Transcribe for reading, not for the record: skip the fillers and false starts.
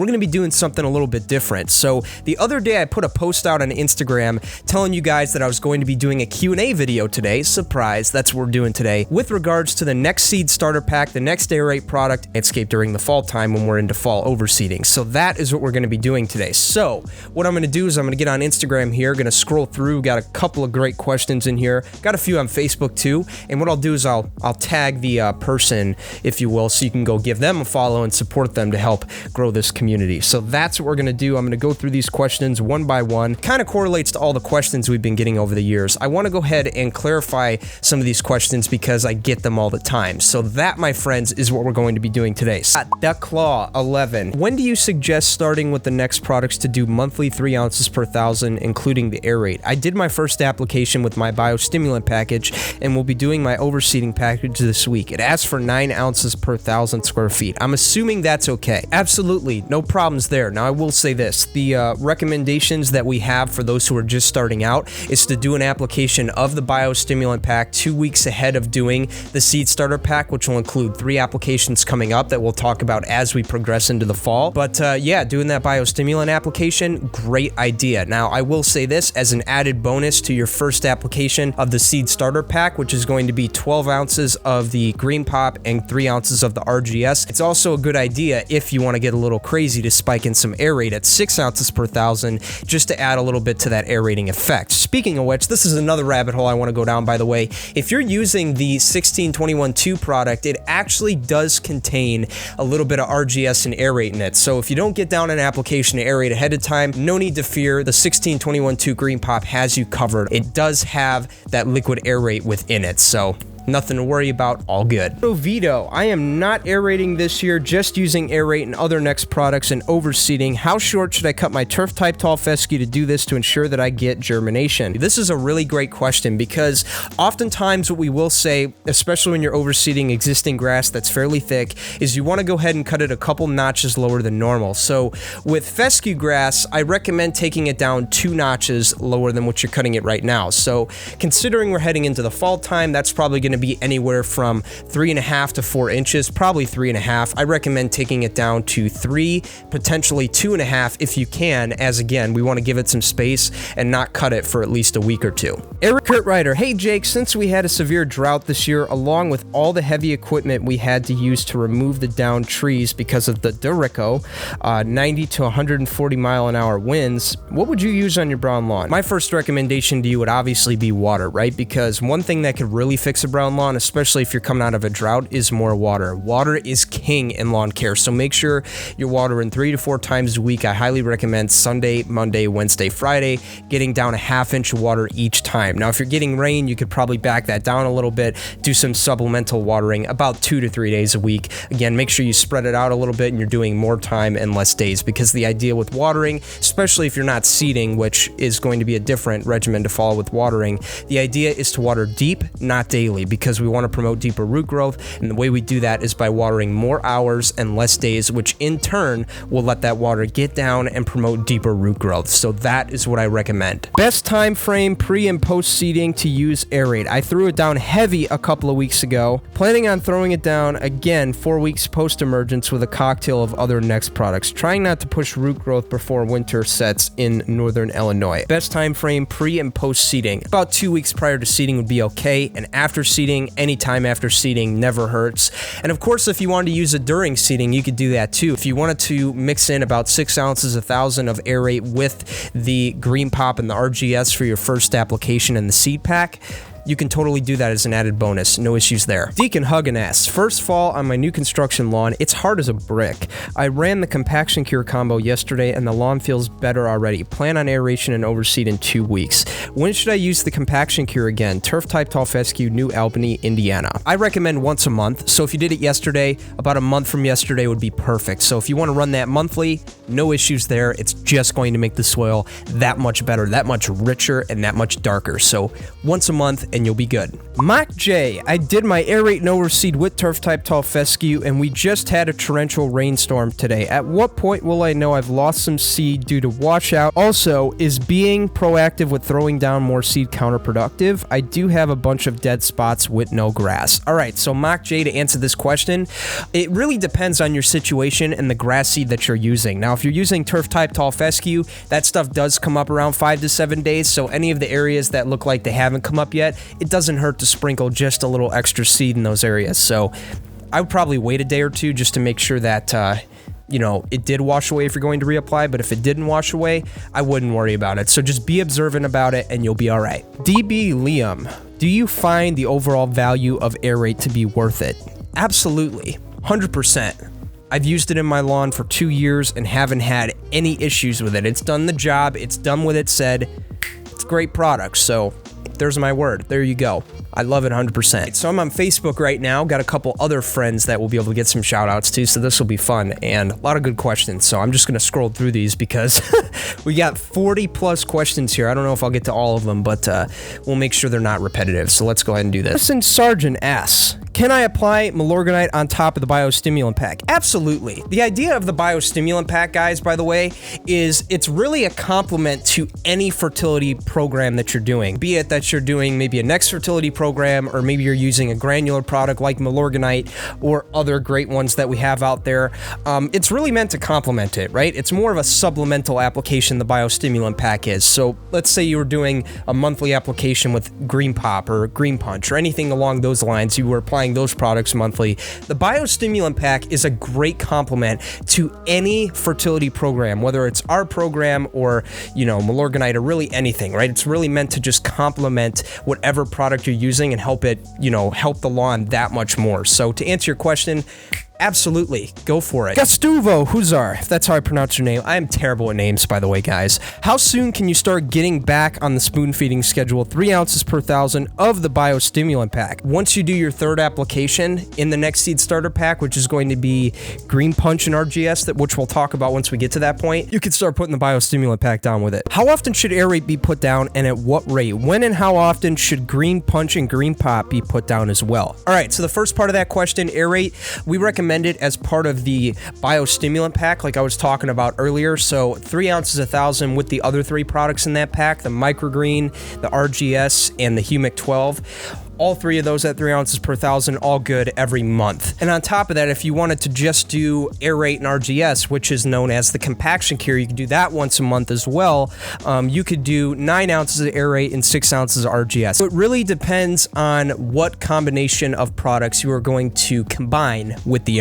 we're going to be doing something a little bit different. So the other day I put a post out on Instagram telling you guys that I was going to be doing a Q&A video today. Surprise, that's what we're doing today. With regards to the next seed starter pack, the next Air8 product, Escape during the fall time when we're into fall overseeding. So that is what we're going to be doing today. So what I'm going to do is I'm going to get on Instagram here, going to scroll through, got a couple of great questions in here, got a few on Facebook too, and what I'll do is I'll tag the person, if you will, so you can go give them a follow and support them to help grow this community. So that's what we're going to do. I'm going to go through these questions one by one. Kind of correlates to all the questions we've been getting over the years. I want to go ahead and clarify some of these questions because I get them all the time. So that, my friends, is what we're going to be doing today. Claw 11. When do you suggest starting with the next products to do monthly 3 ounces per thousand, including the Air8? I did my first application with my biostimulant package and will be doing my overseeding package this week. It asks for 9 ounces per 1,000 square feet. I'm assuming that's okay. Absolutely, no problems there. Now I will say this, the recommendations that we have for those who are just starting out is to do an application of the biostimulant pack 2 weeks ahead of doing the seed starter pack, which will include 3 applications coming up that we'll talk about as we progress into the fall. But yeah, doing that biostimulant application, great idea. Now, I will say this as an added bonus to your first application of the seed starter pack, which is going to be 12 ounces of the Green Pop and 3 ounces of the RGS. It's also a good idea if you want to get a little crazy to spike in some Air8 at 6 ounces per thousand, just to add a little bit to that aerating effect. Speaking of which, this is another rabbit hole I want to go down, by the way. If you're using the 1621-2 product, it actually does contain a little bit of RGS and Air8 in it. So if you don't get down an application to Air8 ahead of time, no need to fear. The 1621-2 Green Pop has you covered. It does have that liquid Air8 within it. So nothing to worry about, all good. Vito, I am not aerating this year, just using Air8 and other next products and overseeding. How short should I cut my turf type tall fescue to do this to ensure that I get germination? This is a really great question because oftentimes what we will say, especially when you're overseeding existing grass that's fairly thick, is you want to go ahead and cut it a couple notches lower than normal. So with fescue grass, I recommend taking it down 2 notches lower than what you're cutting it right now. So considering we're heading into the fall time, that's probably going to be anywhere from 3.5 to 4 inches, probably 3.5. I recommend taking it down to 3, potentially 2.5 if you can, as again, we want to give it some space and not cut it for at least a week or 2. Eric Kurt Ryder, hey Jake, since we had a severe drought this year, along with all the heavy equipment we had to use to remove the downed trees because of the Dorico, 90 to 140 mile an hour winds, what would you use on your brown lawn? My first recommendation to you would obviously be water, right? Because one thing that could really fix a brown lawn, especially if you're coming out of a drought, is more water. Water is king in lawn care, so make sure you're watering 3 to 4 times a week. I highly recommend Sunday, Monday, Wednesday, Friday, getting down a ½ inch of water each time. Now, if you're getting rain, you could probably back that down a little bit, do some supplemental watering about 2 to 3 days a week. Again, make sure you spread it out a little bit and you're doing more time and less days, because the idea with watering, especially if you're not seeding, which is going to be a different regimen to follow with watering, the idea is to water deep, not daily, because we want to promote deeper root growth, and the way we do that is by watering more hours and less days, which in turn will let that water get down and promote deeper root growth. So that is what I recommend. Best time frame pre and post seeding to use Air8. I threw it down heavy a couple of weeks ago, planning on throwing it down again 4 weeks post emergence with a cocktail of other next products, trying not to push root growth before winter sets in northern Illinois. Best time frame pre and post seeding, about 2 weeks prior to seeding would be okay, and after seeding, anytime after seeding never hurts. And of course, if you wanted to use it during seeding, you could do that too. If you wanted to mix in about 6 ounces, 1,000 of Air8 with the Green Pop and the RGS for your first application in the seed pack, you can totally do that as an added bonus. No issues there. Deacon Huggin asks, first fall on my new construction lawn, it's hard as a brick. I ran the compaction cure combo yesterday and the lawn feels better already. Plan on aeration and overseed in 2 weeks. When should I use the compaction cure again? Turf type tall fescue, New Albany, Indiana. I recommend once a month. So if you did it yesterday, about a month from yesterday would be perfect. So if you want to run that monthly, no issues there. It's just going to make the soil that much better, that much richer, and that much darker. So once a month, and and you'll be good. Mock J, I did my Air8 no seed with turf type tall fescue, and we just had a torrential rainstorm today. At what point will I know I've lost some seed due to washout? Also, is being proactive with throwing down more seed counterproductive? I do have a bunch of dead spots with no grass. All right, so Mock J, to answer this question, it really depends on your situation and the grass seed that you're using. Now, if you're using turf type tall fescue, that stuff does come up around 5 to 7 days, so any of the areas that look like they haven't come up yet, it doesn't hurt to sprinkle just a little extra seed in those areas. So I would probably wait a day or two just to make sure that you know, it did wash away if you're going to reapply, but if it didn't wash away, I wouldn't worry about it. So just be observant about it and you'll be all right. DB Liam, do you find the overall value of Air8 to be worth it? Absolutely, 100%. I've used it in my lawn for 2 years and haven't had any issues with it. It's done the job, it's done what it said. It's a great product, so there's my word. There you go. I love it 100%. So I'm on Facebook right now, got a couple other friends that we'll be able to get some shout outs to, so this will be fun, and a lot of good questions. So I'm just gonna scroll through these because we got 40 plus questions here. I don't know if I'll get to all of them, but we'll make sure they're not repetitive. So let's go ahead and do this. Listen, Sergeant asks, can I apply Milorganite on top of the biostimulant pack? Absolutely. The idea of the biostimulant pack, guys, by the way, is it's really a complement to any fertility program that you're doing, be it that you're doing maybe a n-ext fertility program, or maybe you're using a granular product like Milorganite or other great ones that we have out there. It's really meant to complement it, right? It's more of a supplemental application the biostimulant pack is. So let's say you were doing a monthly application with Green Pop or Green Punch or anything along those lines, you were applying those products monthly. The biostimulant pack is a great complement to any fertility program, whether it's our program or, you know, Milorganite or really anything, right? It's really meant to just complement whatever product you're using and help it, you know, help the lawn that much more. So to answer your question, absolutely, go for it. Gastuvo Huzar, if that's how I pronounce your name. I am terrible at names, by the way, guys. How soon can you start getting back on the spoon feeding schedule, 3 ounces per 1,000 of the biostimulant pack? Once you do your third application in the next seed starter pack, which is going to be Green Punch and RGS, which we'll talk about once we get to that point, you can start putting the biostimulant pack down with it. How often should Air8 be put down and at what rate? When and how often should Green Punch and Green Pop be put down as well? All right, so the first part of that question, Air8, we recommend it as part of the biostimulant pack like I was talking about earlier. So 3 ounces 1,000 with the other 3 products in that pack, the Microgreen, the RGS, and the Humic 12. All 3 of those at 3 ounces per 1,000, all good every month. And on top of that, if you wanted to just do Air8 and RGS, which is known as the compaction cure, you could do that once a month as well. You could do 9 ounces of Air8 and 6 ounces of RGS. So it really depends on what combination of products you are going to combine with the Air8.